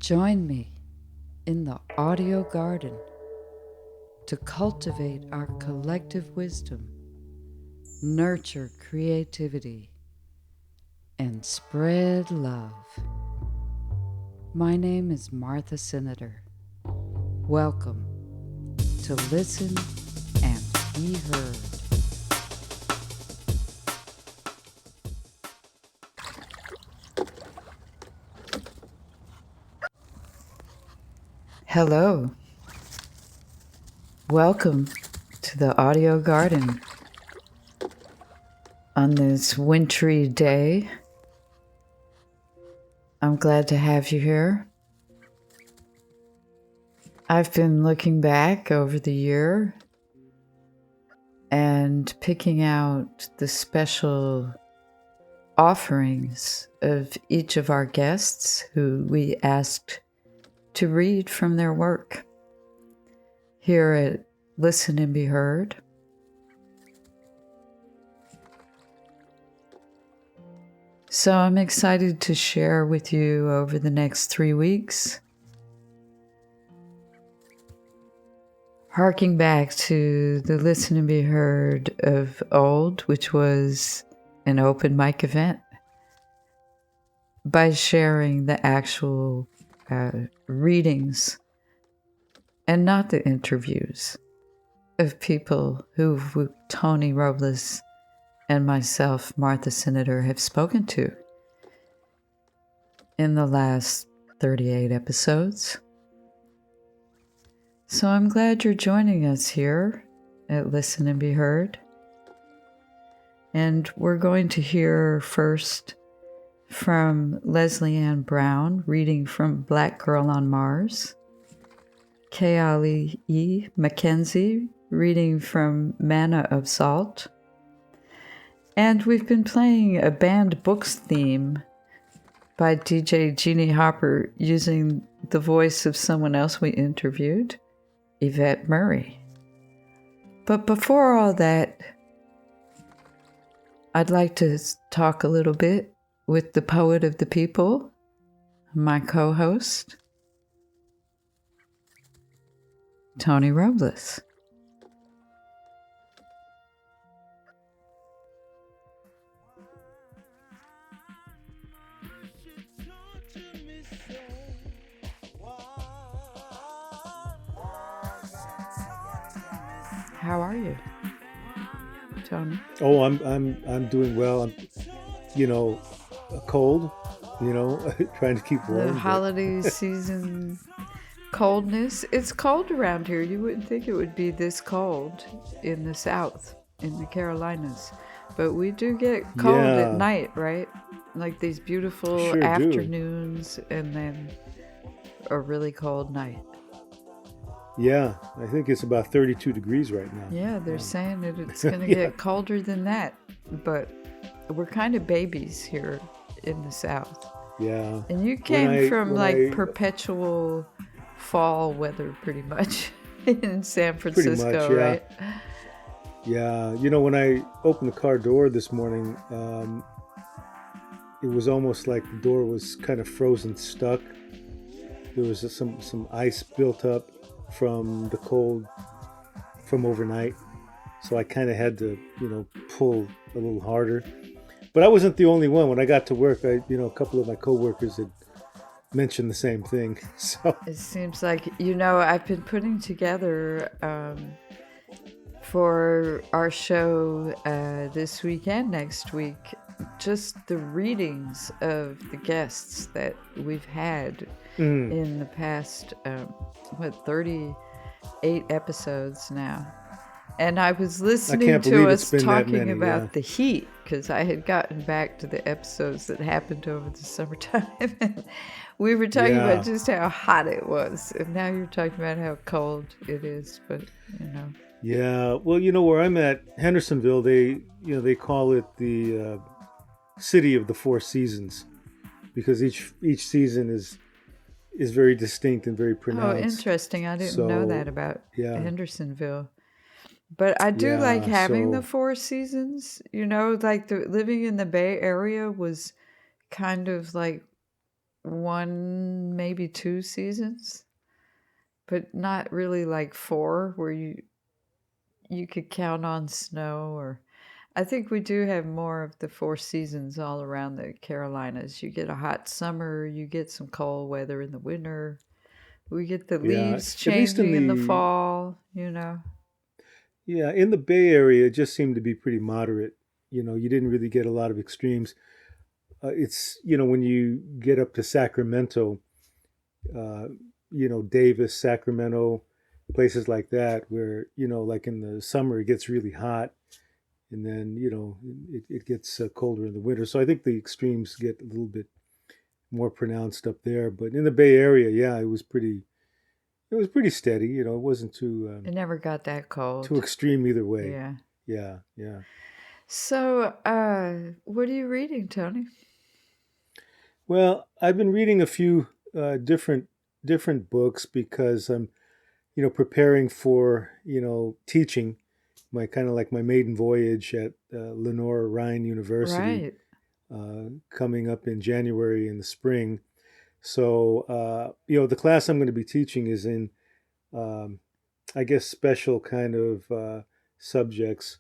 Join me in the audio garden to cultivate our collective wisdom, nurture creativity, and spread love. My name is Martha Senator. Welcome to Listen and Be Heard. Hello. Welcome to the audio garden on this wintry day. I'm glad to have you here. I've been looking back over the year and picking out the special offerings of each of our guests who we asked to read from their work here at Listen and Be Heard. So I'm excited to share with you over the next 3 weeks, harking back to the Listen and Be Heard of old, which was an open mic event, by sharing the actual readings and not the interviews of people who Tony Robles and myself, Martha Senator, have spoken to in the last 38 episodes. So I'm glad you're joining us here at Listen and Be Heard. And we're going to hear first from Lesley-Ann Brown, reading from Blackgirl on Mars. Keali'i McKenzie, reading from Manna of Salt. And we've been playing a banned books theme by DJ Jeannie Hopper using the voice of someone else we interviewed, Yvette Murray. But before all that, I'd like to talk a little bit with the poet of the people, my co-host, Tony Robles. How are you, Tony? Oh, I'm doing well. I'm, a cold, trying to keep warm. The holiday season coldness. It's cold around here. You wouldn't think it would be this cold in the South, in the Carolinas. But we do get cold at night, right? Like these beautiful afternoons and then a really cold night. Yeah, I think it's about 32 degrees right now. Yeah, they're saying that it's going to get colder than that. But we're kind of babies here in the South. Yeah. And you came from perpetual fall weather pretty much in San Francisco, pretty much, yeah. right? Yeah. When I opened the car door this morning, it was almost like the door was kind of frozen stuck. There was some ice built up from the cold from overnight. So I kind of had to, pull a little harder. But I wasn't the only one. When I got to work, a couple of my coworkers had mentioned the same thing. So it seems like, I've been putting together for our show this weekend, next week, just the readings of the guests that we've had in the past, 38 episodes now. And I was listening to us talking about the heat, because I had gotten back to the episodes that happened over the summertime. And we were talking about just how hot it was. And now you're talking about how cold it is. But, Yeah. Well, where I'm at, Hendersonville, they call it the city of the four seasons, because each season is very distinct and very pronounced. Oh, interesting. I didn't know that about Hendersonville. But I do like having the four seasons. Living in the Bay Area was kind of like 1, maybe 2 seasons, but not really like 4 where you could count on snow. Or I think we do have more of the 4 seasons all around the Carolinas. You get a hot summer, you get some cold weather in the winter. We get the leaves at least changing in the fall, Yeah, in the Bay Area, it just seemed to be pretty moderate. You didn't really get a lot of extremes. It's, when you get up to Sacramento, uh, Davis, Sacramento, places like that, where, like in the summer, it gets really hot. And then, it gets colder in the winter. So I think the extremes get a little bit more pronounced up there. But in the Bay Area, yeah, it was pretty steady. It wasn't It never got that cold. too extreme either way. Yeah. Yeah. So, what are you reading, Tony? Well, I've been reading a few different books because I'm, preparing for, teaching my kind of like my maiden voyage at Lenore Rhine University, coming up in January in the spring. So, the class I'm going to be teaching is in, I guess, special kind of subjects,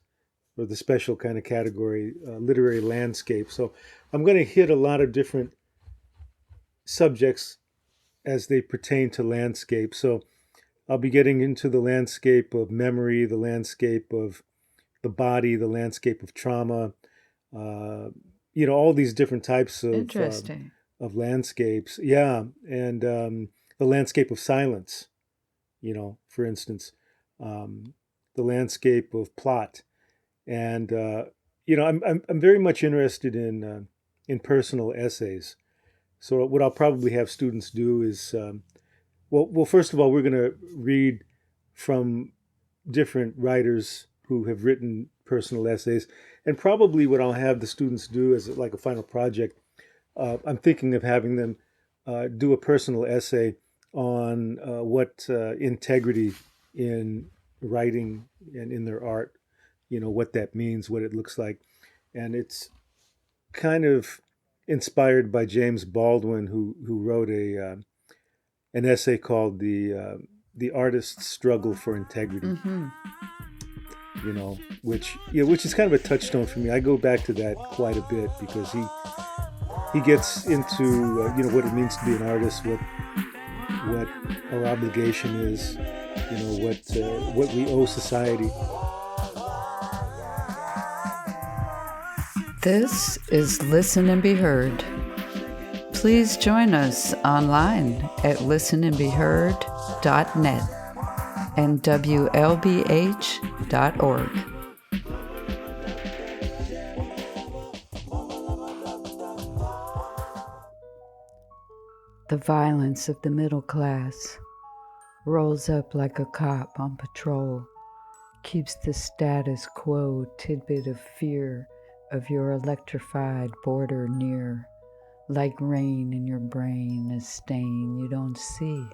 or the special kind of category, literary landscape. So I'm going to hit a lot of different subjects as they pertain to landscape. So I'll be getting into the landscape of memory, the landscape of the body, the landscape of trauma, all these different types of landscapes. Yeah. And the landscape of silence, for instance, the landscape of plot. And, I'm very much interested in personal essays. So what I'll probably have students do is, well, first of all, we're going to read from different writers who have written personal essays. And probably what I'll have the students do as like a final project, I'm thinking of having them do a personal essay on what integrity in writing and in their art, what that means, what it looks like. And it's kind of inspired by James Baldwin, who wrote an essay called the Artist's Struggle for Integrity. Mm-hmm. Which is kind of a touchstone for me. I go back to that quite a bit because he gets into what it means to be an artist, what our obligation is, what we owe society. This is Listen and Be Heard. Please join us online at listenandbeheard.net and WLBH.org. The violence of the middle class rolls up like a cop on patrol, keeps the status quo tidbit of fear of your electrified border near, like rain in your brain, a stain you don't see,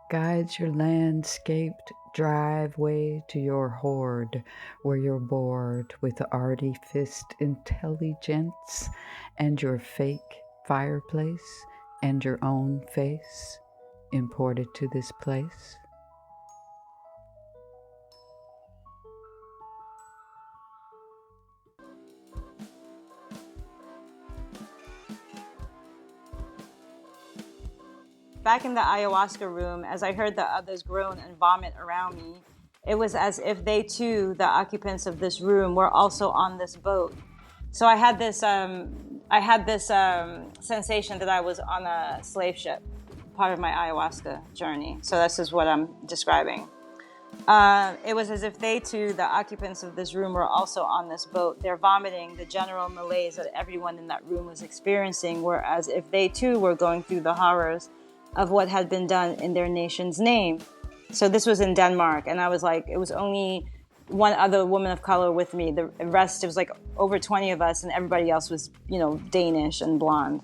guides your landscaped driveway to your hoard, where you're bored with artificed intelligence and your fake fireplace and your own face imported to this place. Back in the ayahuasca room, as I heard the others groan and vomit around me, it was as if they too, the occupants of this room, were also on this boat. So I had this sensation that I was on a slave ship, part of my ayahuasca journey. So this is what I'm describing. It was as if they too, the occupants of this room, were also on this boat. They're vomiting the general malaise that everyone in that room was experiencing, whereas if they too were going through the horrors of what had been done in their nation's name. So this was in Denmark, and I was like, it was only one other woman of color with me. The rest, it was like over 20 of us, and everybody else was, Danish and blonde.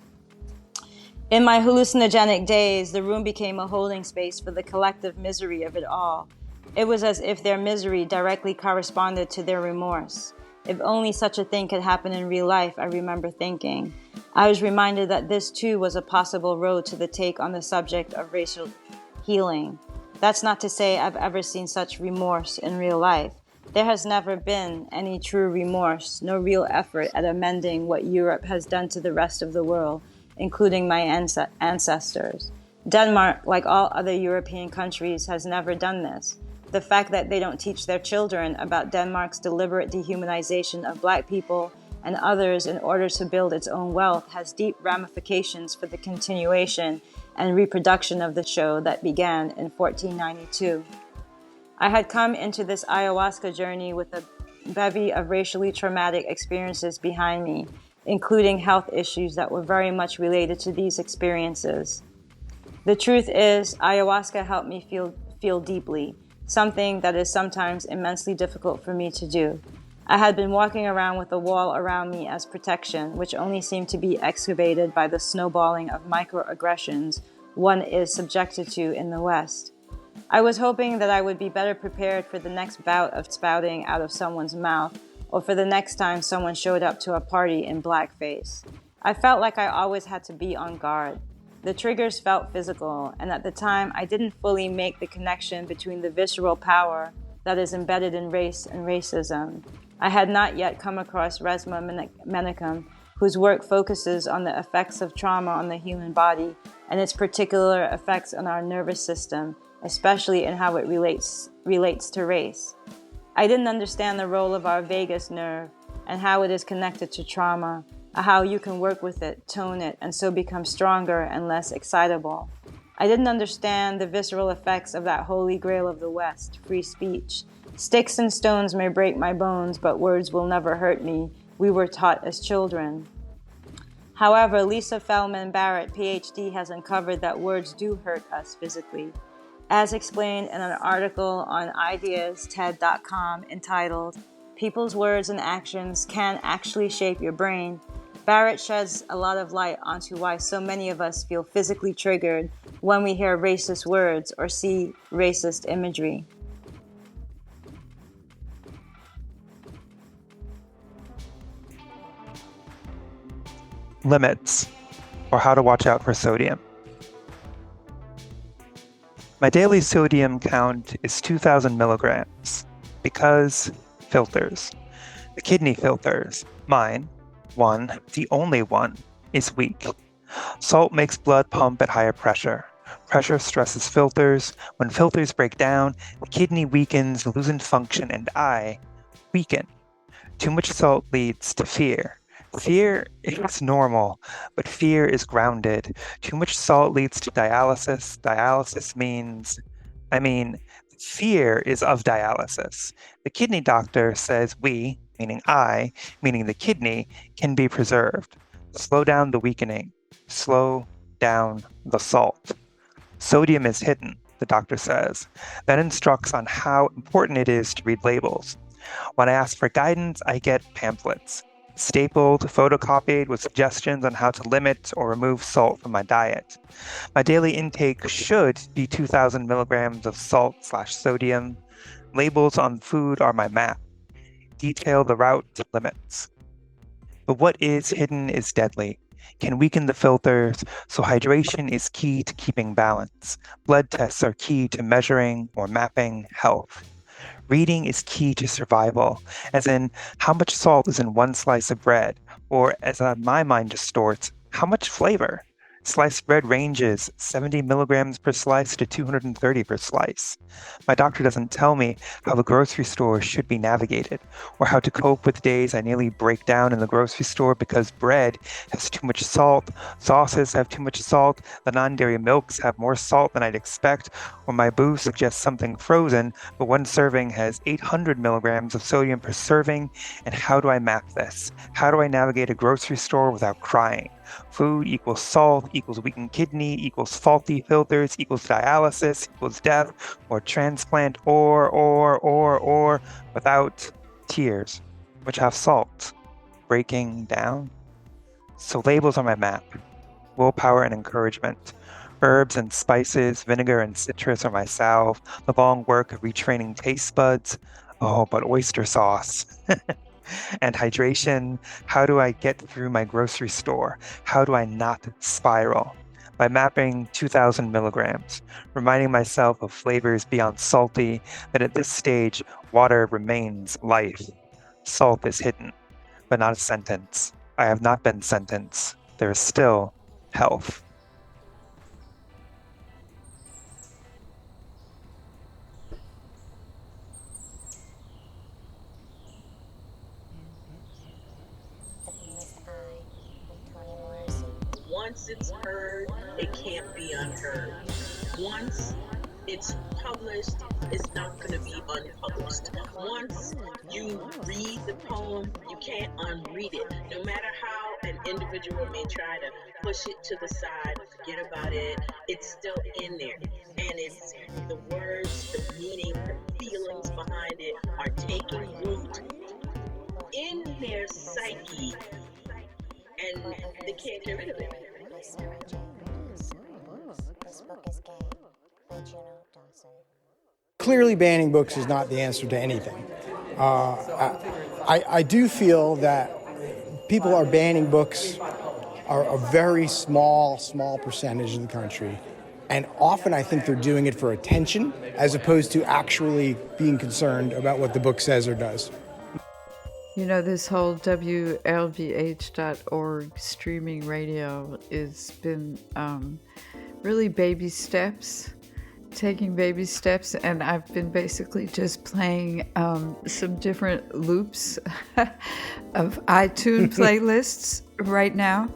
In my hallucinogenic days, the room became a holding space for the collective misery of it all. It was as if their misery directly corresponded to their remorse. If only such a thing could happen in real life, I remember thinking. I was reminded that this too was a possible road to the take on the subject of racial healing. That's not to say I've ever seen such remorse in real life. There has never been any true remorse, no real effort at amending what Europe has done to the rest of the world, including my ancestors. Denmark, like all other European countries, has never done this. The fact that they don't teach their children about Denmark's deliberate dehumanization of Black people and others in order to build its own wealth has deep ramifications for the continuation and reproduction of the show that began in 1492. I had come into this ayahuasca journey with a bevy of racially traumatic experiences behind me, including health issues that were very much related to these experiences. The truth is, ayahuasca helped me feel deeply, something that is sometimes immensely difficult for me to do. I had been walking around with a wall around me as protection, which only seemed to be excavated by the snowballing of microaggressions one is subjected to in the West. I was hoping that I would be better prepared for the next bout of spouting out of someone's mouth, or for the next time someone showed up to a party in blackface. I felt like I always had to be on guard. The triggers felt physical, and at the time I didn't fully make the connection between the visceral power that is embedded in race and racism. I had not yet come across Resmaa Menakem, whose work focuses on the effects of trauma on the human body and its particular effects on our nervous system, especially in how it relates to race. I didn't understand the role of our vagus nerve and how it is connected to trauma, how you can work with it, tone it, and so become stronger and less excitable. I didn't understand the visceral effects of that holy grail of the West, free speech. Sticks and stones may break my bones, but words will never hurt me, we were taught as children. However, Lisa Feldman Barrett, PhD, has uncovered that words do hurt us physically. As explained in an article on ideasted.com entitled, People's Words and Actions Can Actually Shape Your Brain, Barrett sheds a lot of light onto why so many of us feel physically triggered when we hear racist words or see racist imagery. Limits, or how to watch out for sodium. My daily sodium count is 2,000 milligrams because filters. The kidney filters, mine, one, the only one, is weak. Salt makes blood pump at higher pressure. Pressure stresses filters. When filters break down, the kidney weakens, loses function, and I weaken. Too much salt leads to fear. Fear is normal, but fear is grounded. Too much salt leads to dialysis. Dialysis means, fear is of dialysis. The kidney doctor says we, meaning I, meaning the kidney, can be preserved. Slow down the weakening. Slow down the salt. Sodium is hidden, the doctor says. That instructs on how important it is to read labels. When I ask for guidance, I get pamphlets. Stapled, photocopied with suggestions on how to limit or remove salt from my diet. My daily intake should be 2,000 milligrams of salt/sodium. Labels on food are my map. Detail the route to limits. But what is hidden is deadly. Can weaken the filters, so hydration is key to keeping balance. Blood tests are key to measuring or mapping health. Reading is key to survival, as in how much salt is in one slice of bread, or as my mind distorts, how much flavor. Sliced bread ranges 70 milligrams per slice to 230 per slice. My doctor doesn't tell me how the grocery store should be navigated, or how to cope with days I nearly break down in the grocery store because bread has too much salt, sauces have too much salt, the non-dairy milks have more salt than I'd expect, or my boo suggests something frozen, but one serving has 800 milligrams of sodium per serving, and how do I map this? How do I navigate a grocery store without crying? Food equals salt equals weakened kidney equals faulty filters equals dialysis equals death or transplant or without tears, which have salt. Breaking down. So labels are my map. Willpower and encouragement. Herbs and spices, vinegar and citrus are my salve. The long work of retraining taste buds. Oh, but oyster sauce. And hydration, how do I get through my grocery store? How do I not spiral? By mapping 2,000 milligrams, reminding myself of flavors beyond salty, that at this stage, water remains life. Salt is hidden, but not a sentence. I have not been sentenced. There is still health. Once it's heard, it can't be unheard. Once it's published, it's not going to be unpublished. Once you read the poem, you can't unread it. No matter how an individual may try to push it to the side, forget about it, it's still in there. And it's the words, the meaning, the feelings behind it are taking root in their psyche, and they can't get rid of it. Clearly, banning books is not the answer to anything. I do feel that people are banning books are a very small percentage of the country. And often I think they're doing it for attention as opposed to actually being concerned about what the book says or does. You know, this whole WLBH.org streaming radio has been really baby steps, taking baby steps, and I've been basically just playing some different loops of iTunes playlists right now.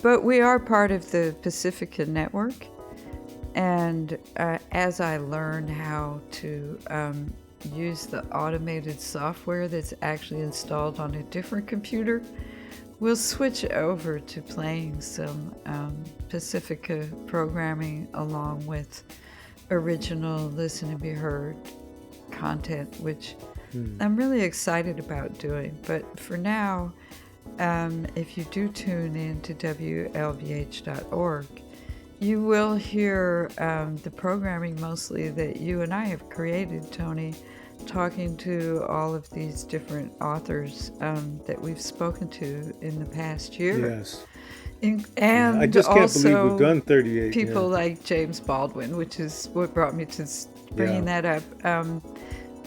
But we are part of the Pacifica Network, and as I learn how to use the automated software that's actually installed on a different computer, we'll switch over to playing some Pacifica programming along with original Listen and Be Heard content, which I'm really excited about doing. But for now, if you do tune in to WLBH.org, you will hear the programming mostly that you and I have created, Tony, talking to all of these different authors that we've spoken to in the past year. Yes. And I just can't also believe we've done 38. people like James Baldwin, which is what brought me to bringing that up.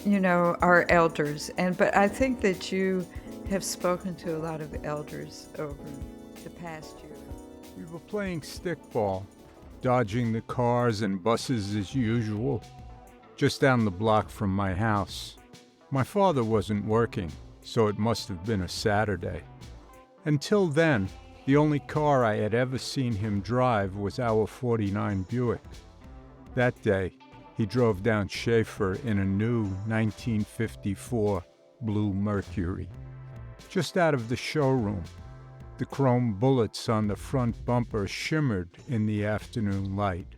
You know, our elders. But I think that you have spoken to a lot of elders over the past year. We were playing stickball, dodging the cars and buses as usual, just down the block from my house. My father wasn't working, so it must have been a Saturday. Until then, the only car I had ever seen him drive was our 49 Buick. That day, he drove down Schaefer in a new 1954 blue Mercury. Just out of the showroom, the chrome bullets on the front bumper shimmered in the afternoon light,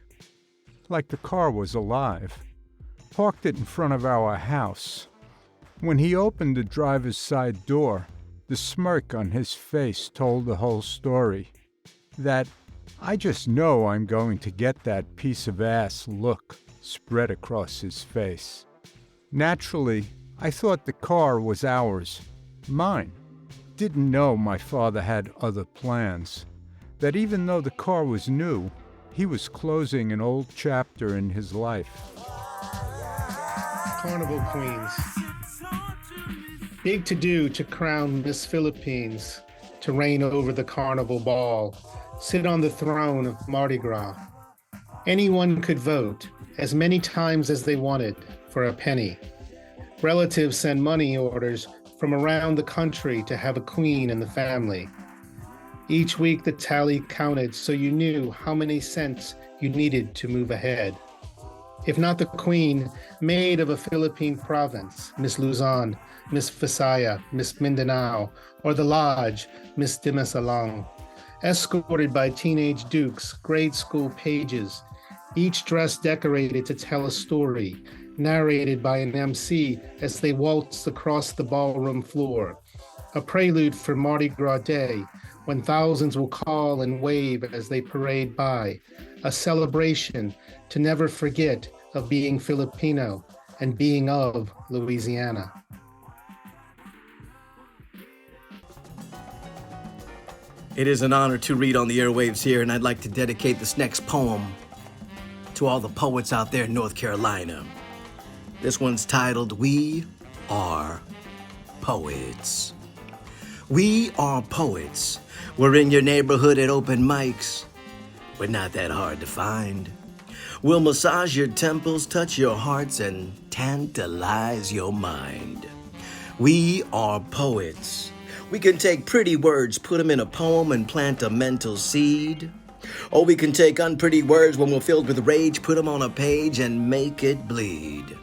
like the car was alive. Parked it in front of our house. When he opened the driver's side door, the smirk on his face told the whole story. That "I just know I'm going to get that piece of ass" look spread across his face. Naturally, I thought the car was ours, mine. Didn't know my father had other plans. That even though the car was new, he was closing an old chapter in his life. Carnival Queens. Big to-do to crown Miss Philippines, to reign over the carnival ball, sit on the throne of Mardi Gras. Anyone could vote, as many times as they wanted, for a penny. Relatives send money orders from around the country to have a queen in the family. Each week the tally counted so you knew how many cents you needed to move ahead. If not the queen, maid of a Philippine province, Miss Luzon, Miss Visaya, Miss Mindanao, or the lodge, Miss Dimasalang, escorted by teenage dukes, grade school pages, each dress decorated to tell a story, narrated by an MC as they waltz across the ballroom floor. A prelude for Mardi Gras Day, when thousands will call and wave as they parade by. A celebration to never forget of being Filipino and being of Louisiana. It is an honor to read on the airwaves here, and I'd like to dedicate this next poem to all the poets out there in North Carolina. This one's titled, We Are Poets. We are poets. We're in your neighborhood at open mics. We're not that hard to find. We'll massage your temples, touch your hearts, and tantalize your mind. We are poets. We can take pretty words, put them in a poem, and plant a mental seed. Or we can take unpretty words when we're filled with rage, put them on a page, and make it bleed.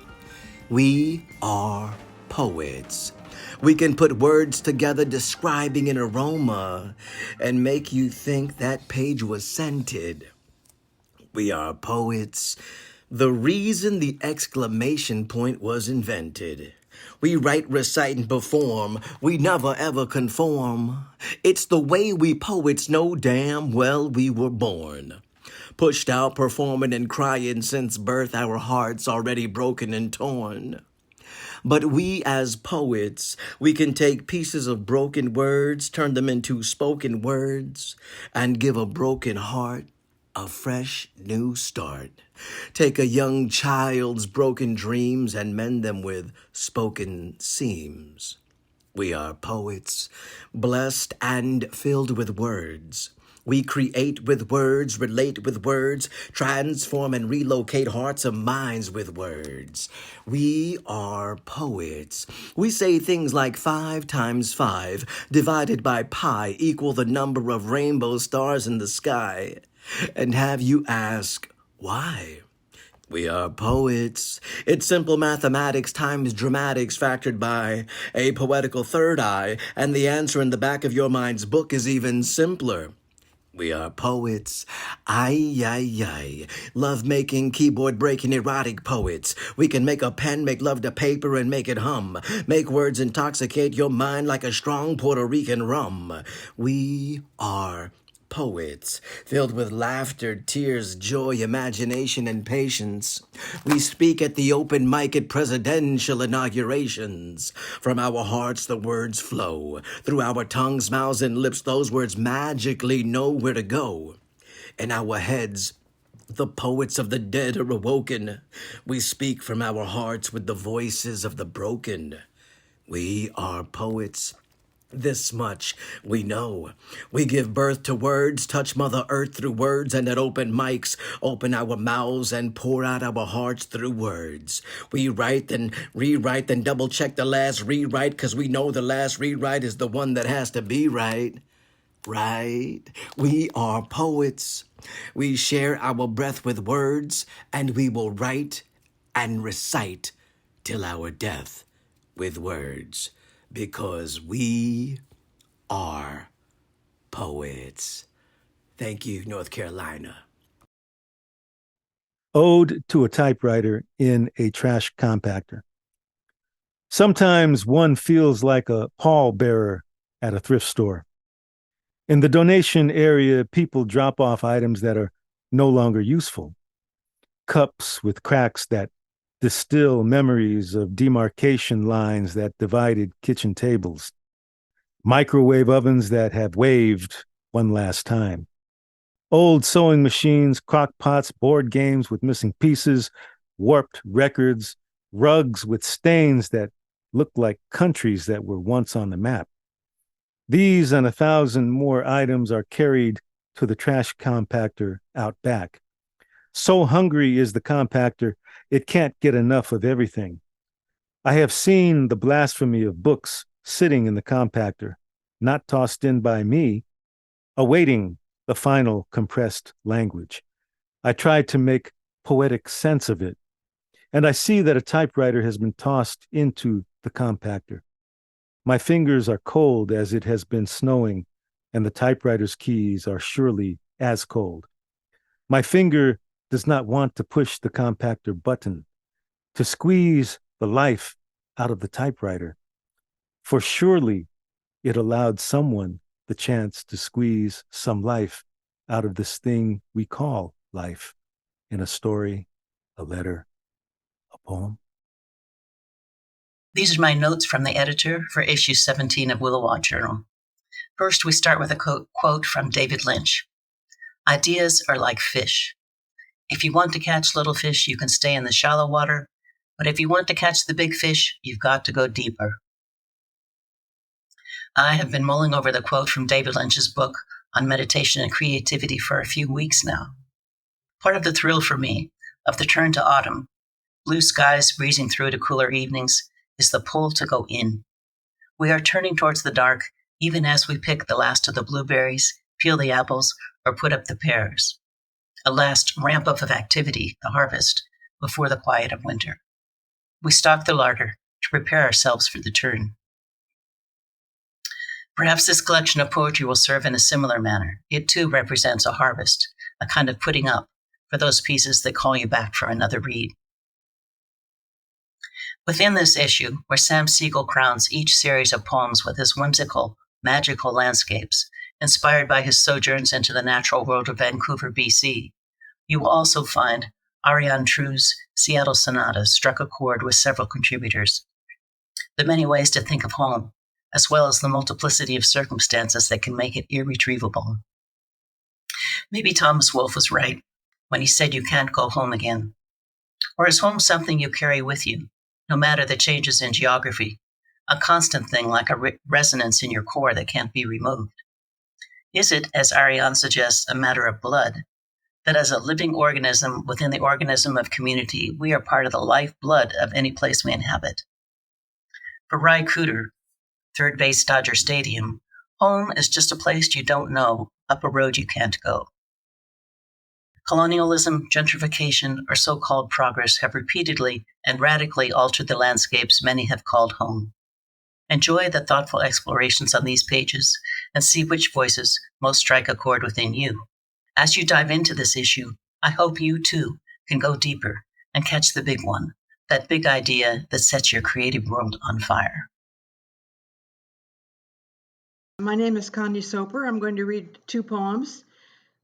We are poets. We can put words together describing an aroma and make you think that page was scented. We are poets. The reason the exclamation point was invented. We write, recite, and perform. We never ever conform. It's the way we poets know damn well we were born. Pushed out, performing and crying since birth, our hearts already broken and torn. But we as poets, we can take pieces of broken words, turn them into spoken words, and give a broken heart a fresh new start. Take a young child's broken dreams and mend them with spoken seams. We are poets, blessed and filled with words. We create with words, relate with words, transform and relocate hearts and minds with words. We are poets. We say things like 5 times 5 divided by pi equal the number of rainbow stars in the sky. And have you ask, why? We are poets. It's simple mathematics times dramatics factored by a poetical third eye, and the answer in the back of your mind's book is even simpler. We are poets. Ay. Love-making, keyboard-breaking, erotic poets. We can make a pen, make love to paper, and make it hum. Make words intoxicate your mind like a strong Puerto Rican rum. We are poets, filled with laughter, tears, joy, imagination, and patience. We speak at the open mic at presidential inaugurations. From our hearts the words flow. Through our tongues, mouths, and lips, those words magically know where to go. In our heads, the poets of the dead are awoken. We speak from our hearts with the voices of the broken. We are poets. This much we know. We give birth to words, touch Mother Earth through words, and at open mics, open our mouths and pour out our hearts through words. We write, then rewrite, then double check the last rewrite, 'cause we know the last rewrite is the one that has to be right. Right? We are poets. We share our breath with words, and we will write and recite till our death with words. Because we are poets. Thank you, North Carolina. Ode to a typewriter in a trash compactor. Sometimes one feels like a pallbearer at a thrift store. In the donation area, people drop off items that are no longer useful. Cups with cracks that distill memories of demarcation lines that divided kitchen tables, microwave ovens that have waved one last time, old sewing machines, crock pots, board games with missing pieces, warped records, rugs with stains that look like countries that were once on the map. These and 1,000 more items are carried to the trash compactor out back. So hungry is the compactor, it can't get enough of everything. I have seen the blasphemy of books sitting in the compactor, not tossed in by me, awaiting the final compressed language. I tried to make poetic sense of it, and I see that a typewriter has been tossed into the compactor. My fingers are cold as it has been snowing, and the typewriter's keys are surely as cold. My finger does not want to push the compactor button, to squeeze the life out of the typewriter, for surely it allowed someone the chance to squeeze some life out of this thing we call life, in a story, a letter, a poem. These are my notes from the editor for issue 17 of Willawaw Journal. First, we start with a quote from David Lynch. Ideas are like fish. If you want to catch little fish, you can stay in the shallow water, but if you want to catch the big fish, you've got to go deeper. I have been mulling over the quote from David Lynch's book on meditation and creativity for a few weeks now. Part of the thrill for me of the turn to autumn, blue skies breezing through to cooler evenings, is the pull to go in. We are turning towards the dark even as we pick the last of the blueberries, peel the apples, or put up the pears. A last ramp up of activity, the harvest, before the quiet of winter. We stock the larder to prepare ourselves for the turn. Perhaps this collection of poetry will serve in a similar manner. It too represents a harvest, a kind of putting up for those pieces that call you back for another read. Within this issue, where Sam Siegel crowns each series of poems with his whimsical, magical landscapes, inspired by his sojourns into the natural world of Vancouver, BC, you will also find Ariane True's Seattle Sonata struck a chord with several contributors. The many ways to think of home, as well as the multiplicity of circumstances that can make it irretrievable. Maybe Thomas Wolfe was right when he said you can't go home again. Or is home something you carry with you, no matter the changes in geography, a constant thing like a resonance in your core that can't be removed? Is it, as Ariane suggests, a matter of blood, that as a living organism within the organism of community, we are part of the lifeblood of any place we inhabit? For Ry Cooter, third base Dodger Stadium, home is just a place you don't know, up a road you can't go. Colonialism, gentrification, or so-called progress have repeatedly and radically altered the landscapes many have called home. Enjoy the thoughtful explorations on these pages and see which voices most strike a chord within you. As you dive into this issue, I hope you too can go deeper and catch the big one, that big idea that sets your creative world on fire. My name is Connie Soper. I'm going to read two poems.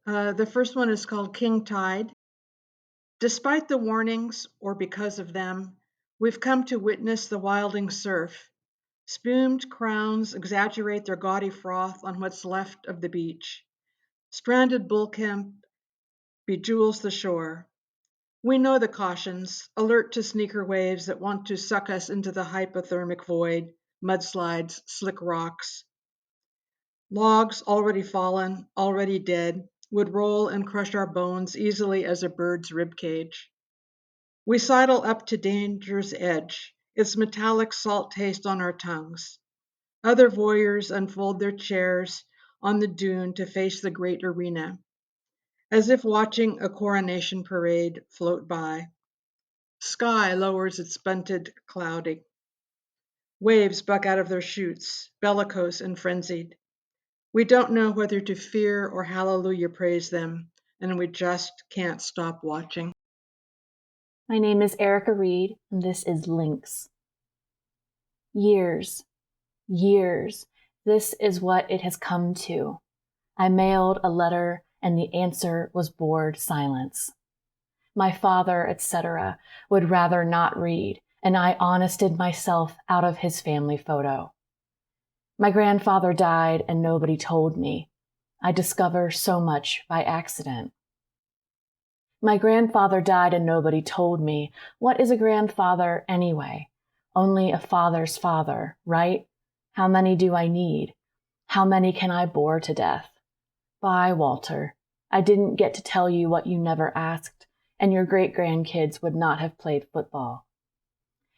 The first one is called King Tide. Despite the warnings, or because of them, we've come to witness the wilding surf. Spumed crowns exaggerate their gaudy froth on what's left of the beach. Stranded bullcamp bejewels the shore. We know the cautions, alert to sneaker waves that want to suck us into the hypothermic void, mudslides, slick rocks. Logs already fallen, already dead, would roll and crush our bones easily as a bird's rib cage. We sidle up to danger's edge, its metallic salt taste on our tongues. Other voyeurs unfold their chairs on the dune to face the great arena, as if watching a coronation parade float by. Sky lowers its bunted clouding. Waves buck out of their chutes, bellicose and frenzied. We don't know whether to fear or hallelujah praise them, and we just can't stop watching. My name is Erica Reid, and this is Lynx. Years, this is what it has come to. I mailed a letter, and the answer was bored silence. My father, etc., would rather not read, and I honested myself out of his family photo. My grandfather died and nobody told me. I discover so much by accident. My grandfather died and nobody told me. What is a grandfather anyway? Only a father's father, right? How many do I need? How many can I bore to death? Bye, Walter. I didn't get to tell you what you never asked, and your great-grandkids would not have played football.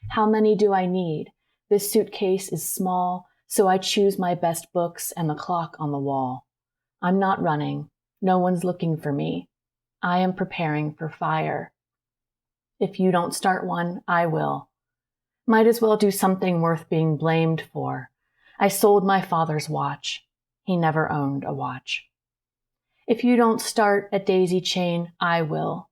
How many do I need? This suitcase is small, so I choose my best books and the clock on the wall. I'm not running. No one's looking for me. I am preparing for fire. If you don't start one, I will. Might as well do something worth being blamed for. I sold my father's watch. He never owned a watch. If you don't start a daisy chain, I will.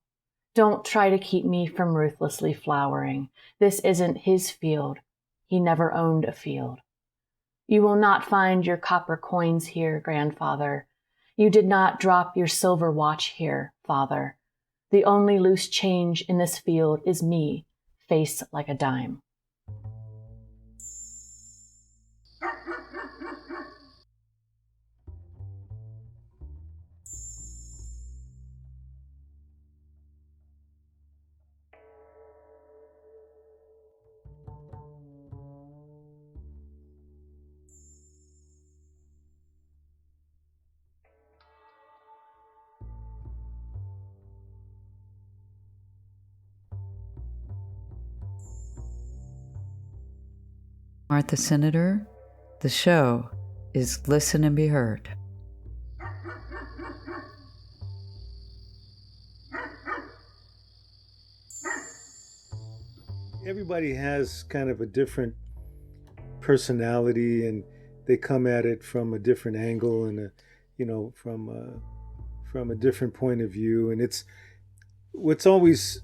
Don't try to keep me from ruthlessly flowering. This isn't his field. He never owned a field. You will not find your copper coins here, grandfather. You did not drop your silver watch here, father. The only loose change in this field is me, face like a dime. Martha Senator, the show is Listen and Be Heard. Everybody has kind of a different personality, and they come at it from a different angle and from a different point of view. And it's what's always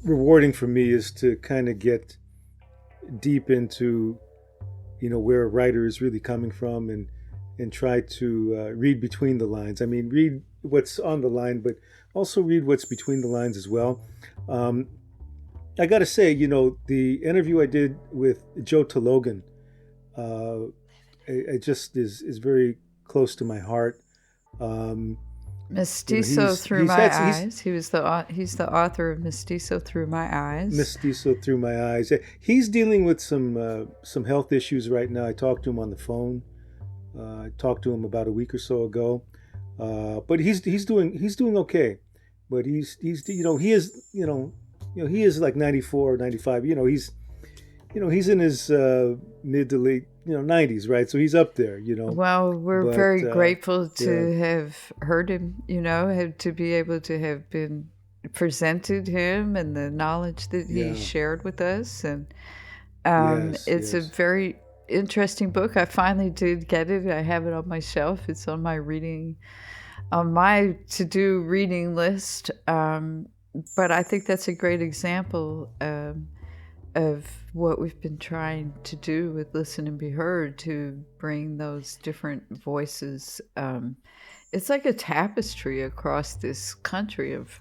rewarding for me is to kind of get deep into where a writer is really coming from, and try to read between the lines. I mean, read what's on the line, but also read what's between the lines as well. I got to say, the interview I did with Joe Tologan, it just is very close to my heart. Mestizo Through My Eyes. He's the author of Mestizo Through My Eyes. Mestizo Through My Eyes. He's dealing with some health issues right now. I talked to him on the phone. I talked to him about a week or so ago. But he's doing okay. But he is like 94, 95. He's in his mid to late 90s, right? So he's up there, Well, we're very grateful to have heard him, to be able to have been presented him and the knowledge that he shared with us. And it's a very interesting book. I finally did get it. I have it on my shelf. It's on my to-do reading list. But I think that's a great example of what we've been trying to do with Listen and Be Heard, to bring those different voices. It's like a tapestry across this country of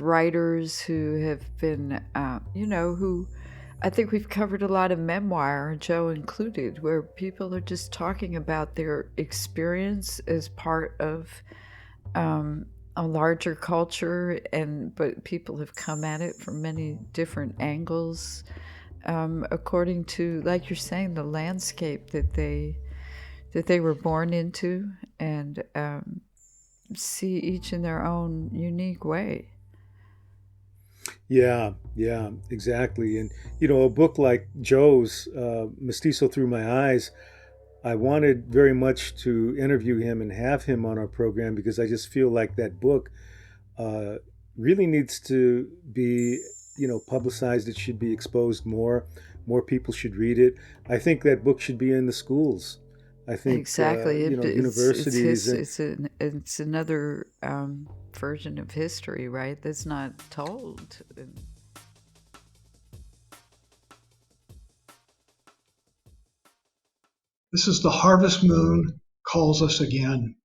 writers who have been, who I think we've covered a lot of memoir, Joe included, where people are just talking about their experience as part of a larger culture, but people have come at it from many different angles, according to, like you're saying, the landscape that they were born into, and see each in their own unique way. Yeah, exactly. And a book like Joe's Mestizo Through My Eyes, I wanted very much to interview him and have him on our program, because I just feel like that book really needs to be, publicized. It should be exposed more. More people should read it. I think that book should be in the schools. I think exactly. Universities. It's another version of history, right? That's not told. This is the harvest moon calls us again.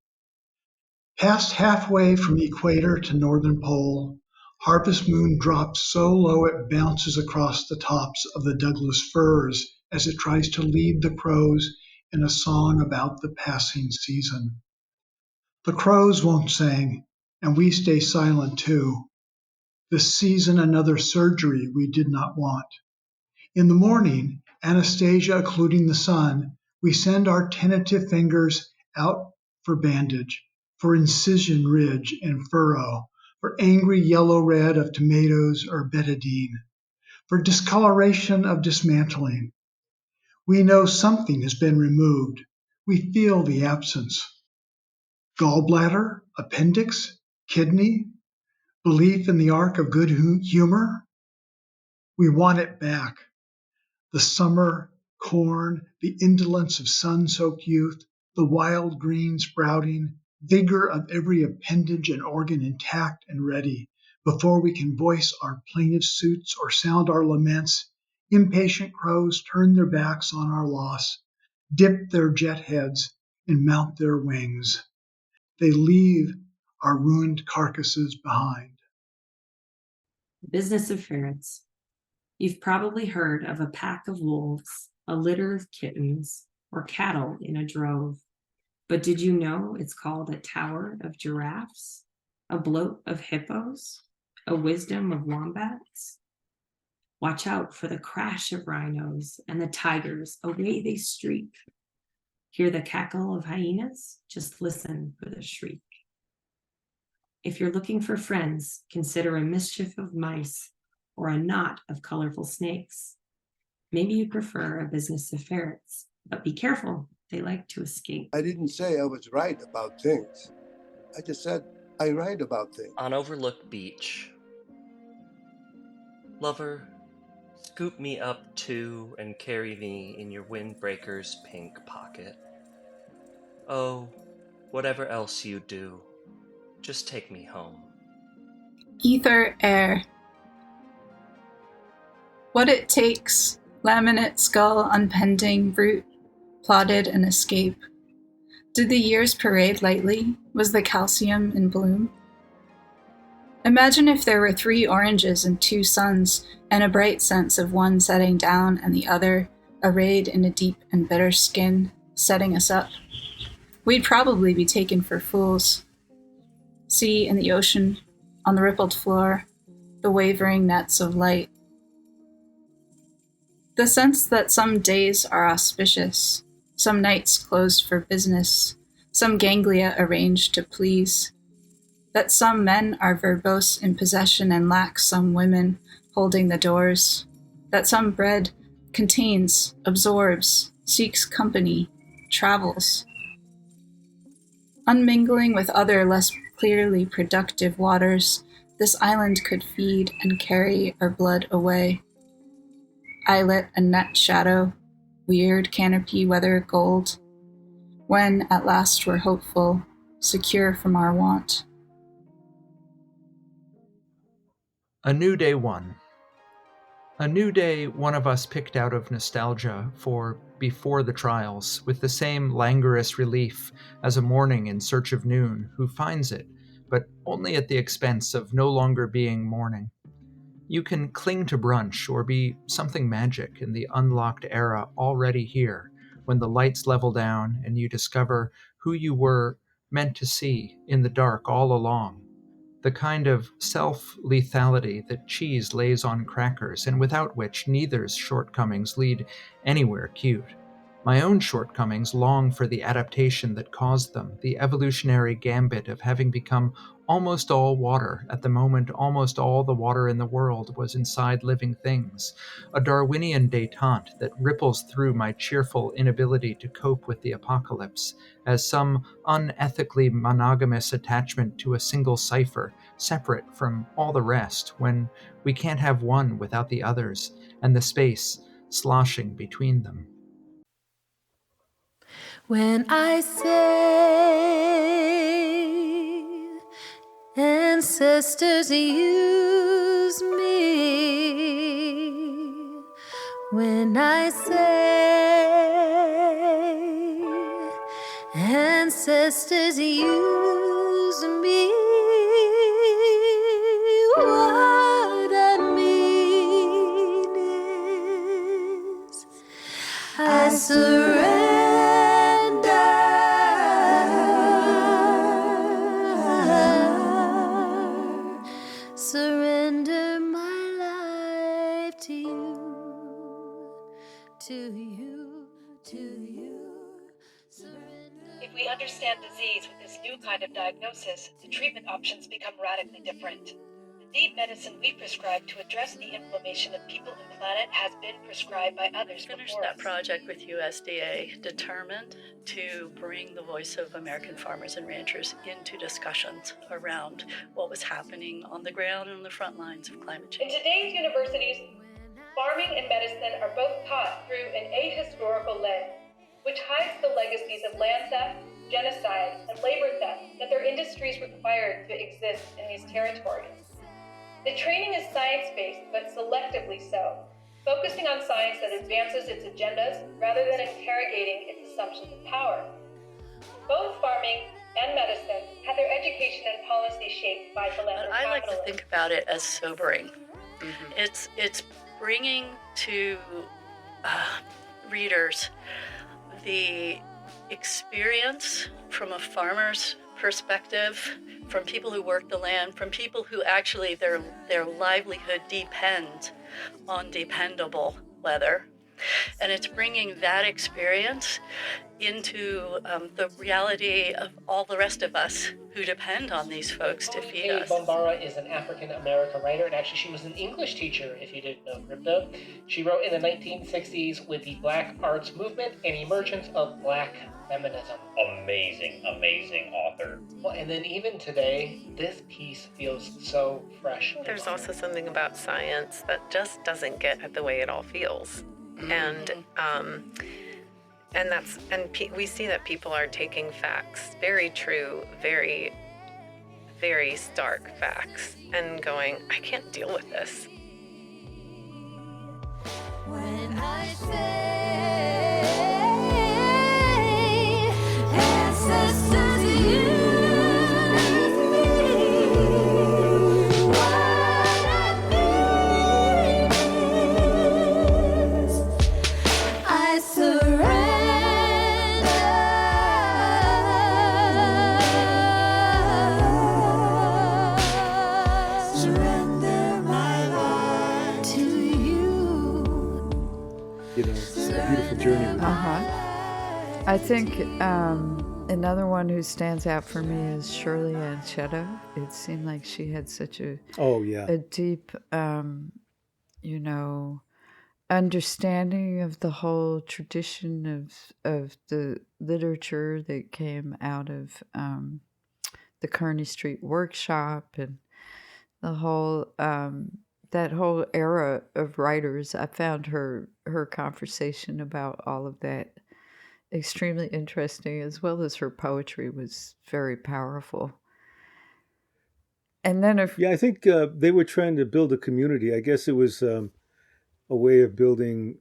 Past halfway from equator to northern pole, harvest moon drops so low it bounces across the tops of the Douglas firs as it tries to lead the crows in a song about the passing season. The crows won't sing, and we stay silent too. This season another surgery we did not want. In the morning, anesthesia occluding the sun, we send our tentative fingers out for bandage, for incision ridge and furrow, for angry yellow-red of tomatoes or betadine, for discoloration of dismantling. We know something has been removed. We feel the absence. Gallbladder, appendix, kidney, belief in the arc of good humor. We want it back. The summer corn, the indolence of sun-soaked youth, the wild green sprouting, vigor of every appendage and organ intact and ready. Before we can voice our plaintive suits or sound our laments, impatient crows turn their backs on our loss, dip their jet heads, and mount their wings. They leave our ruined carcasses behind. Business of Ferrets. You've probably heard of a pack of wolves, a litter of kittens, or cattle in a drove. But did you know it's called a tower of giraffes, a bloat of hippos, a wisdom of wombats? Watch out for the crash of rhinos and the tigers, away they streak. Hear the cackle of hyenas? Just listen for the shriek. If you're looking for friends, consider a mischief of mice or a knot of colorful snakes. Maybe you prefer a business of ferrets, but be careful. They like to escape. I didn't say I was right about things. I just said I write about things. On Overlook Beach. Lover, scoop me up too and carry me in your windbreaker's pink pocket. Oh, whatever else you do, just take me home. Ether air. What it takes, laminate skull unpending, root, plotted an escape. Did the years parade lightly? Was the calcium in bloom? Imagine if there were 3 oranges and 2 suns, and a bright sense of one setting down and the other, arrayed in a deep and bitter skin, setting us up. We'd probably be taken for fools. Sea and the ocean, on the rippled floor, the wavering nets of light. The sense that some days are auspicious, some nights closed for business, some ganglia arranged to please, that some men are verbose in possession and lack some women holding the doors, that some bread contains, absorbs, seeks company, travels. Unmingling with other less clearly productive waters, this island could feed and carry our blood away. Eyelet and net shadow, weird canopy weather gold, when at last we're hopeful, secure from our want. A New Day 1. A new day one of us picked out of nostalgia for before the trials, with the same languorous relief as a morning in search of noon who finds it, but only at the expense of no longer being morning. You can cling to brunch or be something magic in the unlocked era already here, when the lights level down and you discover who you were meant to see in the dark all along. The kind of self-lethality that cheese lays on crackers and without which neither's shortcomings lead anywhere cute. My own shortcomings long for the adaptation that caused them, the evolutionary gambit of having become almost all water at the moment almost all the water in the world was inside living things, a Darwinian détente that ripples through my cheerful inability to cope with the apocalypse, as some unethically monogamous attachment to a single cipher, separate from all the rest, when we can't have one without the others, and the space sloshing between them. When I say ancestors use me, when I say ancestors use me, what I mean is I surrender. Surrender my life to you. If we understand disease with this new kind of diagnosis, the treatment options become radically different. The deep medicine we prescribe to address the inflammation of people and planet has been prescribed by others Finished before that us. project with USDA, determined to bring the voice of American farmers and ranchers into discussions around what was happening on the ground and on the front lines of climate In change. today's universities, farming and medicine are both taught through an ahistorical lens, which hides the legacies of land theft, genocide, and labor theft that their industries required to exist in these territories. The training is science-based, but selectively so, focusing on science that advances its agendas rather than interrogating its assumptions of power. Both farming and medicine had their education and policy shaped by philanthropic I like to capitalism. think about it as sobering. It's bringing to readers the experience from a farmer's perspective, from people who work the land, from people who actually their livelihood depends on dependable weather, And it's bringing that experience into the reality of all the rest of us who depend on these folks to feed us. Bombara is an African-American writer, and actually she was an English teacher, if you didn't know, Crypto. She wrote in the 1960s with the Black Arts Movement and emergence of Black feminism. Amazing author. Well, and then even today, this piece feels so fresh. There's also something about science that just doesn't get at the way it all feels. We see that people are taking facts, very true, very, very stark facts, and going, I can't deal with this. When I say ancestors, I surrender. Beautiful journey. I think another one who stands out for me is Shirley Ancheta. It seemed like she had such a deep, understanding of the whole tradition of the literature that came out of the Kearney Street workshop and the whole that whole era of writers. I found her conversation about all of that extremely interesting, as well as her poetry was very powerful. And then I think they were trying to build a community. I guess it was a way of building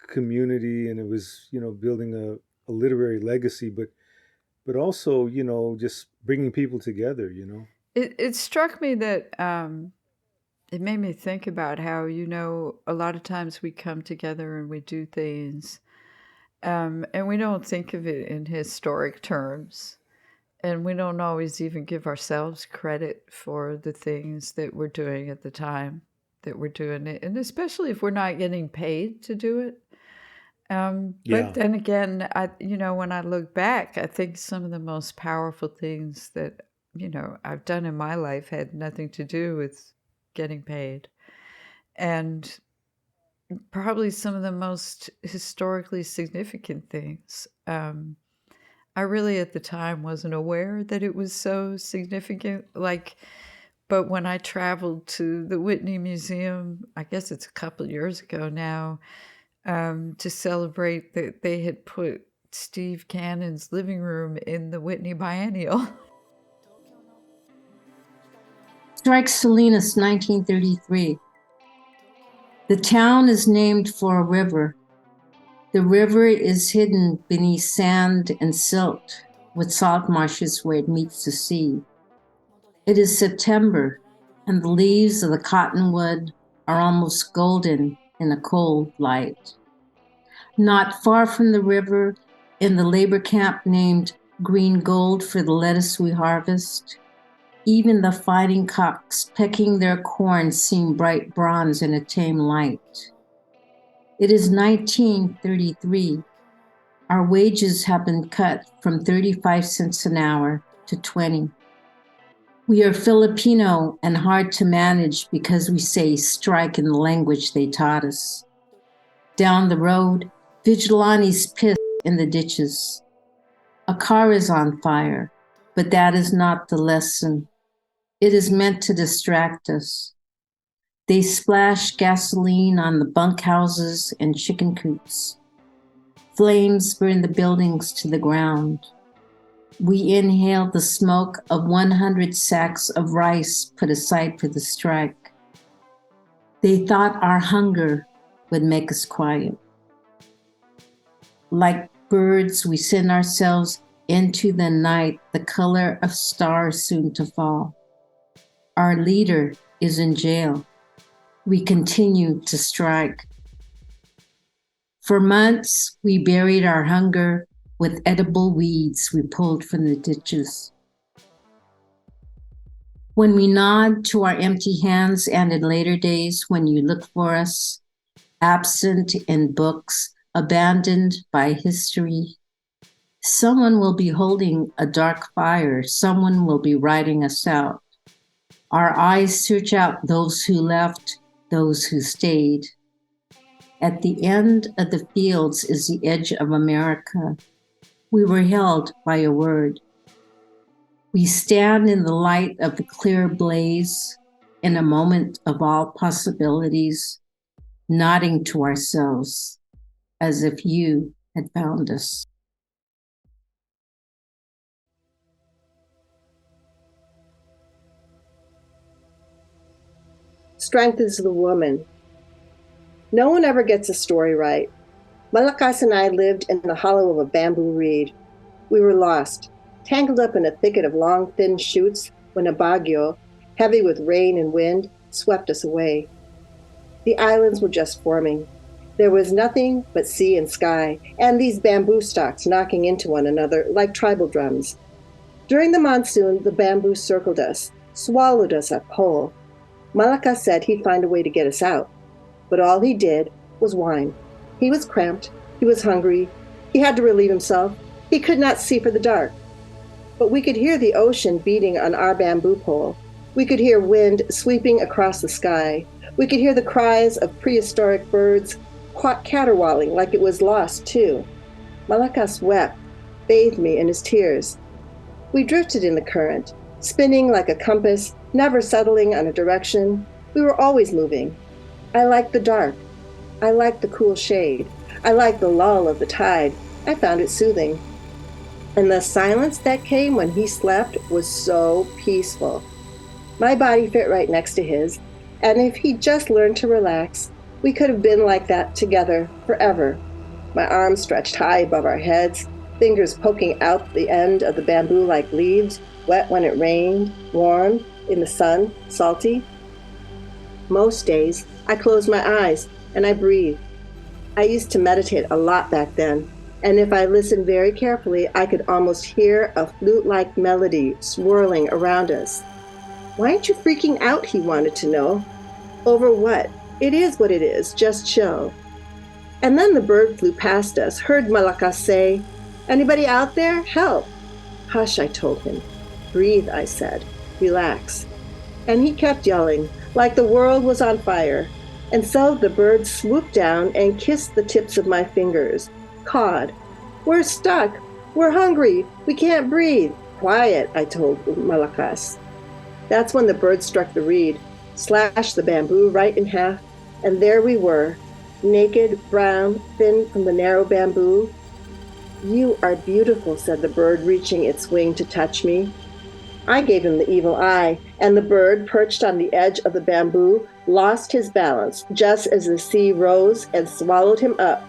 community, and it was, building a literary legacy, but also, just bringing people together, It struck me that it made me think about how, a lot of times we come together and we do things, and we don't think of it in historic terms. And we don't always even give ourselves credit for the things that we're doing at the time that we're doing it. And especially if we're not getting paid to do it. But then again, when I look back, I think some of the most powerful things that, I've done in my life had nothing to do with getting paid. And probably some of the most historically significant things. I really at the time wasn't aware that it was so significant. But when I traveled to the Whitney Museum, I guess it's a couple of years ago now, to celebrate that they had put Steve Cannon's living room in the Whitney Biennial. Strike Salinas, 1933. The town is named for a river. The river is hidden beneath sand and silt, with salt marshes where it meets the sea. It is September, and the leaves of the cottonwood are almost golden in a cold light. Not far from the river, in the labor camp named Green Gold for the lettuce we harvest, even the fighting cocks pecking their corn seem bright bronze in a tame light. It is 1933. Our wages have been cut from 35 cents an hour to 20. We are Filipino and hard to manage because we say strike in the language they taught us. Down the road, vigilantes piss in the ditches. A car is on fire, but that is not the lesson. It is meant to distract us. They splash gasoline on the bunkhouses and chicken coops. Flames burn the buildings to the ground. We inhale the smoke of 100 sacks of rice put aside for the strike. They thought our hunger would make us quiet. Like birds, we send ourselves into the night, the color of stars soon to fall. Our leader is in jail. We continue to strike. For months, we buried our hunger with edible weeds we pulled from the ditches. When we nod to our empty hands, and in later days when you look for us, absent in books, abandoned by history. Someone will be holding a dark fire. Someone will be writing us out. Our eyes search out those who left, those who stayed. At the end of the fields is the edge of America. We were held by a word. We stand in the light of the clear blaze, in a moment of all possibilities, nodding to ourselves as if you had found us. Strength is the woman. No one ever gets a story right. Malakas and I lived in the hollow of a bamboo reed. We were lost, tangled up in a thicket of long, thin shoots when a bagyo, heavy with rain and wind, swept us away. The islands were just forming. There was nothing but sea and sky, and these bamboo stalks knocking into one another like tribal drums. During the monsoon, the bamboo circled us, swallowed us up whole. Malakas said he'd find a way to get us out, but all he did was whine. He was cramped, he was hungry, he had to relieve himself, he could not see for the dark. But we could hear the ocean beating on our bamboo pole. We could hear wind sweeping across the sky. We could hear the cries of prehistoric birds caterwauling like it was lost too. Malakas wept, bathed me in his tears. We drifted in the current, spinning like a compass, never settling on a direction. We were always moving. I liked the dark. I liked the cool shade. I liked the lull of the tide. I found it soothing. And the silence that came when he slept was so peaceful. My body fit right next to his, and if he just learned to relax, we could have been like that together forever. My arms stretched high above our heads, fingers poking out the end of the bamboo like leaves, wet when it rained, warm in the sun, salty. Most days, I closed my eyes and I breathed. I used to meditate a lot back then, and if I listened very carefully, I could almost hear a flute-like melody swirling around us. Why aren't you freaking out, he wanted to know. Over what? It is what it is, just chill. And then the bird flew past us, heard Malakas say, "Anybody out there? Help." "Hush," I told him. "Breathe," I said. "Relax." And he kept yelling, like the world was on fire. And so the bird swooped down and kissed the tips of my fingers, cawed. "We're stuck. We're hungry. We can't breathe." "Quiet," I told Malakas. That's when the bird struck the reed, slashed the bamboo right in half, and there we were, naked, brown, thin from the narrow bamboo. "You are beautiful," said the bird, reaching its wing to touch me. I gave him the evil eye, and the bird, perched on the edge of the bamboo, lost his balance just as the sea rose and swallowed him up.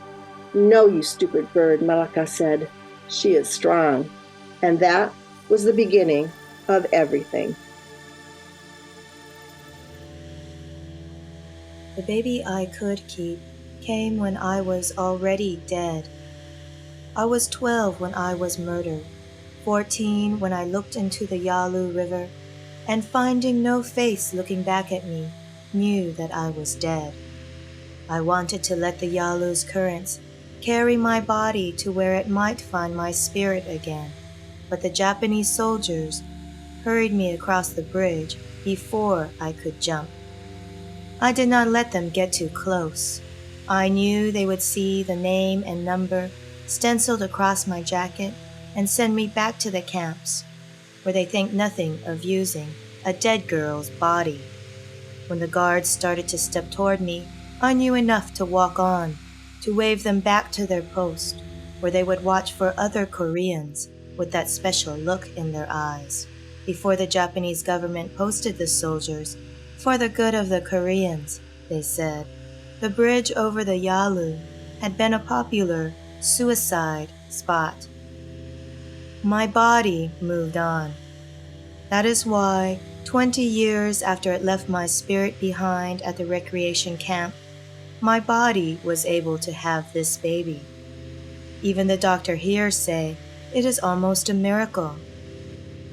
"No, you stupid bird," Malakas said. "She is strong." And that was the beginning of everything. The baby I could keep came when I was already dead. I was 12 when I was murdered, 14 when I looked into the Yalu River, and finding no face looking back at me, knew that I was dead. I wanted to let the Yalu's currents carry my body to where it might find my spirit again, but the Japanese soldiers hurried me across the bridge before I could jump. I did not let them get too close. I knew they would see the name and number stenciled across my jacket and send me back to the camps, where they think nothing of using a dead girl's body. When the guards started to step toward me, I knew enough to walk on, to wave them back to their post, where they would watch for other Koreans with that special look in their eyes, before the Japanese government posted the soldiers for the good of the Koreans, they said. The bridge over the Yalu had been a popular suicide spot. My body moved on. That is why, 20 years after it left my spirit behind at the recreation camp, my body was able to have this baby. Even the doctor here say it is almost a miracle.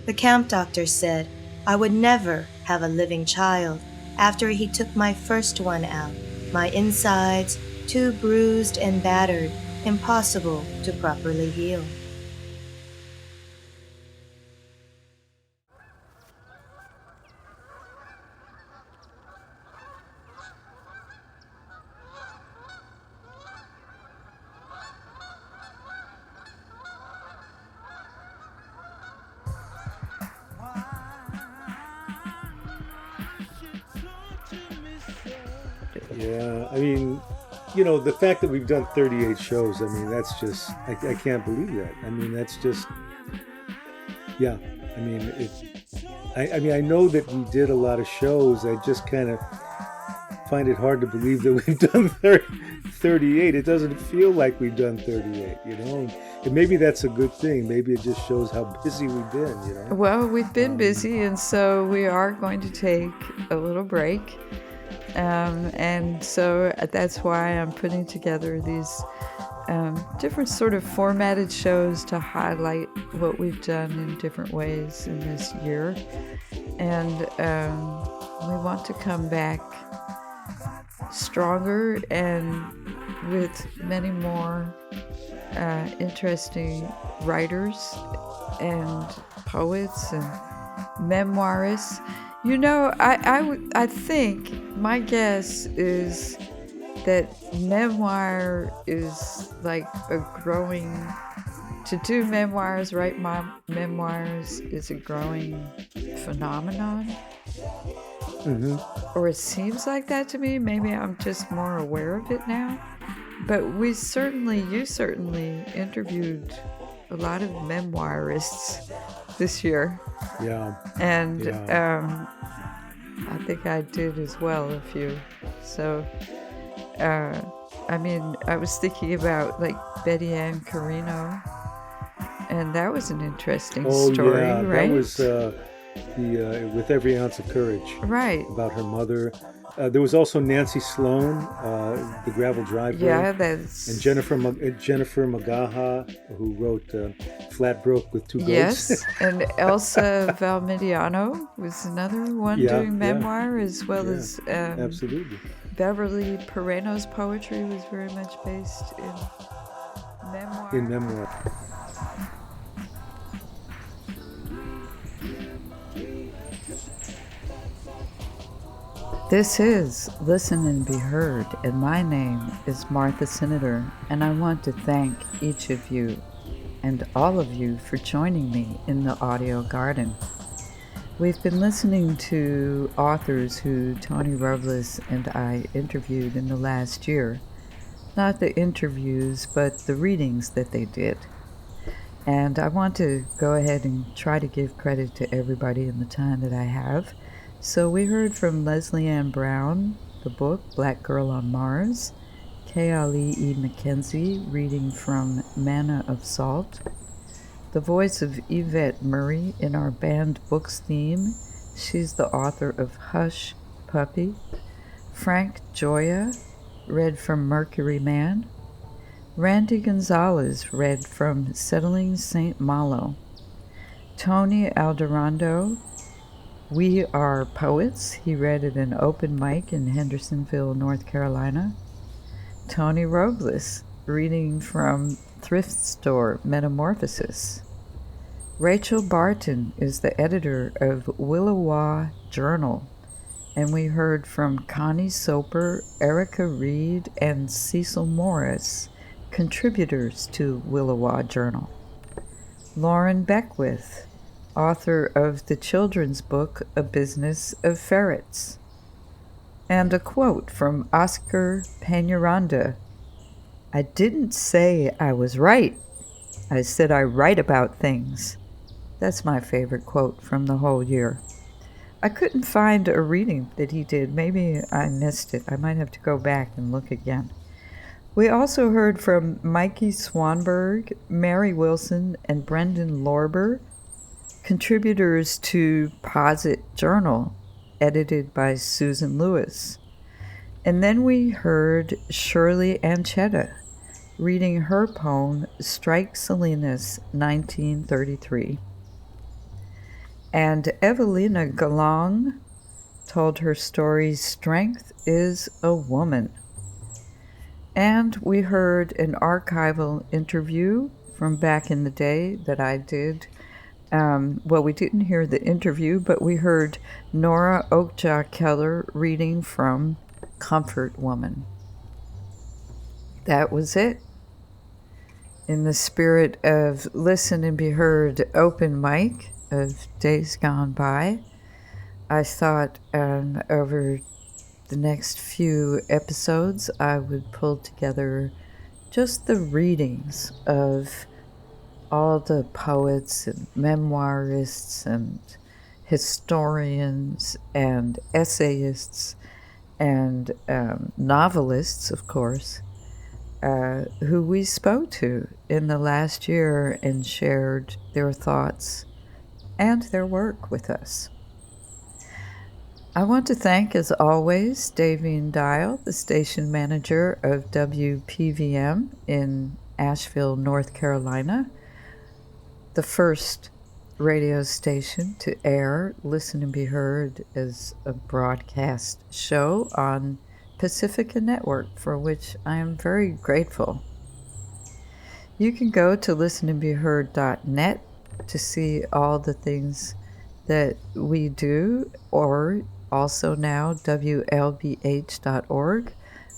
The camp doctor said I would never have a living child after he took my first one out. My insides too bruised and battered, impossible to properly heal. Yeah, I mean, you know, the fact that we've done 38 shows, I mean, that's just, I can't believe that. I mean, that's just, yeah, I mean, I mean, I know that we did a lot of shows. I just kind of find it hard to believe that we've done 38. It doesn't feel like we've done 38, you know? And maybe that's a good thing. Maybe it just shows how busy we've been, you know? Well, we've been busy, and so we are going to take a little break. And so that's why I'm putting together these different sort of formatted shows to highlight what we've done in different ways in this year. And we want to come back stronger and with many more interesting writers and poets and memoirists. You know, I think my guess is that memoir is like a growing, to do memoirs, write memoirs is a growing phenomenon. Mm-hmm. Or it seems like that to me. Maybe I'm just more aware of it now. But you certainly interviewed a lot of memoirists this year. Yeah. And I think I did as well, a few. So, I mean, I was thinking about like Betty Ann Carino, and that was an interesting story, yeah, right? That was With Every Ounce of Courage. Right. About her mother. There was also Nancy Sloan, The Gravel Driver. Yeah, that's... And Jennifer Magaha, who wrote Flat Broke with Two Goats. Yes, and Elsa Valmidiano was another one doing memoir, as well as... absolutely. Beverly Pereno's poetry was very much based in memoir. In memoir. This is Listen and Be Heard, and my name is Martha Senator, and I want to thank each of you and all of you for joining me in the audio garden. We've been listening to authors who Tony Robles and I interviewed in the last year. Not the interviews, but the readings that they did. And I want to go ahead and try to give credit to everybody in the time that I have. So we heard from Lesley-Ann Brown, the book Blackgirl on Mars, Keali'i McKenzie reading from Manna of Salt, the voice of Yvette Murray in our banned books theme. She's the author of Hush, Puppy. Frank Gioia read from Mercury Man. Randy Gonzalez read from Settling St. Malo. Tony Alderondo, We Are Poets. He read at an open mic in Hendersonville, North Carolina. Tony Robles, reading from Thrift Store Metamorphosis. Rachel Barton is the editor of Willawaw Journal, and we heard from Connie Soper, Erica Reid, and Cecil Morris, contributors to Willawaw Journal. Lauren Beckwith, author of the children's book A Business of Ferrets. And a quote from Oscar Peñaranda, I didn't say I was right. I said I write about things. That's my favorite quote from the whole year. I couldn't find a reading that he did. Maybe I missed it. I might have to go back and look again. We also heard from Mikey Swanburg, Mary Wilson, and Brendan Lorber, contributors to Posit Journal, edited by Susan Lewis. And then we heard Shirley Ancheta reading her poem Strike Salinas, 1933. And Evelina Galang told her story Strength is a Woman. And we heard an archival interview from back in the day that I did. Well, we didn't hear the interview, but we heard Nora Oakjaw Keller reading from Comfort Woman. That was it. In the spirit of Listen and Be Heard open mic of days gone by, I thought over the next few episodes I would pull together just the readings of all the poets and memoirists and historians and essayists and novelists, of course, who we spoke to in the last year and shared their thoughts and their work with us. I want to thank, as always, Davine Dial, the station manager of WPVM in Asheville, North Carolina, the first radio station to air Listen and Be Heard as a broadcast show on Pacifica Network, for which I am very grateful. You can go to listenandbeheard.net to see all the things that we do, or also now WLBH.org,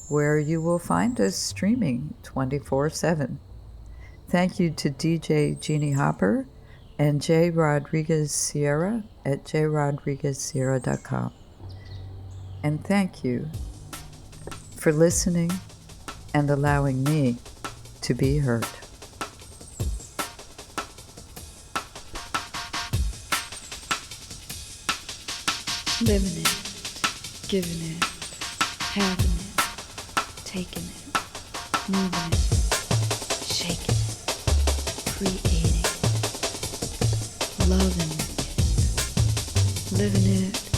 where you will find us streaming 24/7. Thank you to DJ Jeannie Hopper and J. Rodriguez Sierra at jrodriguezsierra.com. And thank you for listening and allowing me to be heard. Living it, giving it, having it, taking it, moving it, shaking it, creating it, loving it, living it,